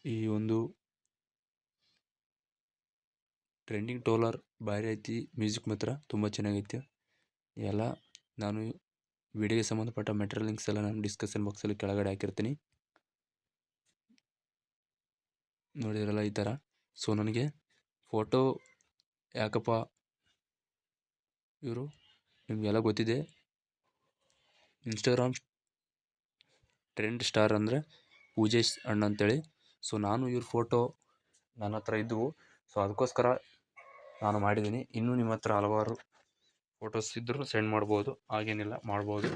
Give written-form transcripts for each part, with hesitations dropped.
ಈ ಒಂದು ಟ್ರೆಂಡಿಂಗ್ ಟೋಲರ್ ಭಾರಿ ಐತಿ. ಮ್ಯೂಸಿಕ್ ಮಾತ್ರ ತುಂಬ ಚೆನ್ನಾಗೈತೆ. ಎಲ್ಲ ನಾನು ವಿಡಿಯೋಗೆ ಸಂಬಂಧಪಟ್ಟ ಮೆಟೀರಿಯಲ್ ಲಿಂಕ್ಸ್ ಎಲ್ಲ ನಾನು ಡಿಸ್ಕ್ರಿಪ್ಷನ್ ಬಾಕ್ಸಲ್ಲಿ ಕೆಳಗಡೆ ಹಾಕಿರ್ತೀನಿ, ನೋಡಿದ್ರಲ್ಲ ಈ ಥರ. ಸೊ ನನಗೆ ಫೋಟೋ ಯಾಕಪ್ಪ, ಇವರು ನಿಮಗೆಲ್ಲ ಗೊತ್ತಿದೆ, ಇನ್ಸ್ಟಾಗ್ರಾಮ್ ಟ್ರೆಂಡ್ ಸ್ಟಾರ್ ಅಂದರೆ ಪೂಜೇಶ್ ಅಣ್ಣ ಅಂತೇಳಿ. ಸೊ ನಾನು ಇವ್ರ ಫೋಟೋ ನನ್ನ ಹತ್ರ ಇದ್ದವು, ಸೊ ಅದಕ್ಕೋಸ್ಕರ ನಾನು ಮಾಡಿದ್ದೀನಿ. ಇನ್ನೂ ನಿಮ್ಮ ಹತ್ರ ಹಲವಾರು ಫೋಟೋಸ್ ಇದ್ದರೂ ಸೆಂಡ್ ಮಾಡ್ಬೋದು, ಹಾಗೇನಿಲ್ಲ, ಮಾಡ್ಬೋದು.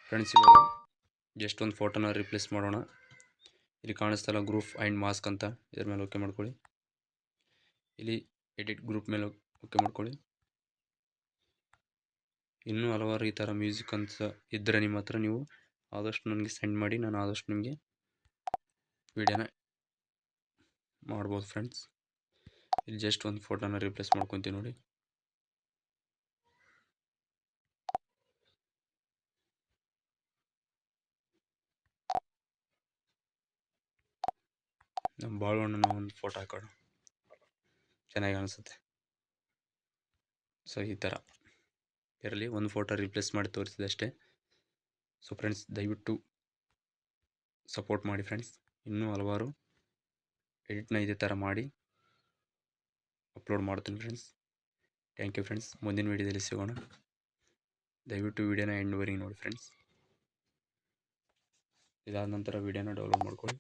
ಫ್ರೆಂಡ್ಸ್, ಇವಾಗ ಜಸ್ಟ್ ಒಂದು ಫೋಟೋನ ರಿಪ್ಲೇಸ್ ಮಾಡೋಣ. ಇಲ್ಲಿ ಕಾಣಿಸ್ತಲ್ಲ ಗ್ರೂಪ್ ಆ್ಯಂಡ್ ಮಾಸ್ಕ್ ಅಂತ, ಇದ್ರ ಮೇಲೆ ಓಕೆ ಮಾಡ್ಕೊಳ್ಳಿ. ಇಲ್ಲಿ ಎಡಿಟ್ ಗ್ರೂಪ್ ಮೇಲೆ ಓಕೆ ಮಾಡ್ಕೊಳ್ಳಿ. ಇನ್ನೂ ಹಲವಾರು ಈ ಥರ ಮ್ಯೂಸಿಕ್ ಅಂತ ಇದ್ದರೆ ನಿಮ್ಮ ಹತ್ರ, ನೀವು ಆದಷ್ಟು ನನಗೆ ಸೆಂಡ್ ಮಾಡಿ, ನಾನು ಆದಷ್ಟು ನಿಮಗೆ ವಿಡಿಯೋನ ಮಾಡ್ಬೋದು. ಫ್ರೆಂಡ್ಸ್, ಇಲ್ಲಿ ಜಸ್ಟ್ ಒಂದು ಫೋಟೋನ ರಿಪ್ಲೇಸ್ ಮಾಡ್ಕೊತೀನಿ ನೋಡಿ. ನಮ್ಮ ಬಾಳವಣ್ಣನ ಒಂದು ಫೋಟೋ ಹಾಕೋಣ, ಚೆನ್ನಾಗಿ ಅನಿಸುತ್ತೆ. ಸೊ ಈ ಥರ ಇರಲಿ, ಒಂದು ಫೋಟೋ ರಿಪ್ಲೇಸ್ ಮಾಡಿ ತೋರಿಸಿದೆ ಅಷ್ಟೇ. ಸೊ ಫ್ರೆಂಡ್ಸ್, ದಯವಿಟ್ಟು ಸಪೋರ್ಟ್ ಮಾಡಿ ಫ್ರೆಂಡ್ಸ್. ಇನ್ನೂ ಹಲವಾರು ಎಡಿಟ್ನ ಇದೇ ಥರ ಮಾಡಿ ಅಪ್ಲೋಡ್ ಮಾಡ್ತೀನಿ ಫ್ರೆಂಡ್ಸ್. Thank you friends. ಮುಂದಿನ ವೀಡಿಯೋದಲ್ಲಿ ಸಿಗೋಣ. ದಯವಿಟ್ಟು ವೀಡಿಯೋನ ಎಂಡ್ವರೆಗೆ ನೋಡಿ ಫ್ರೆಂಡ್ಸ್. ಇದಾದ ನಂತರ ವೀಡಿಯೋನ ಡೌನ್ಲೋಡ್ ಮಾಡ್ಕೊಳ್ಳಿ.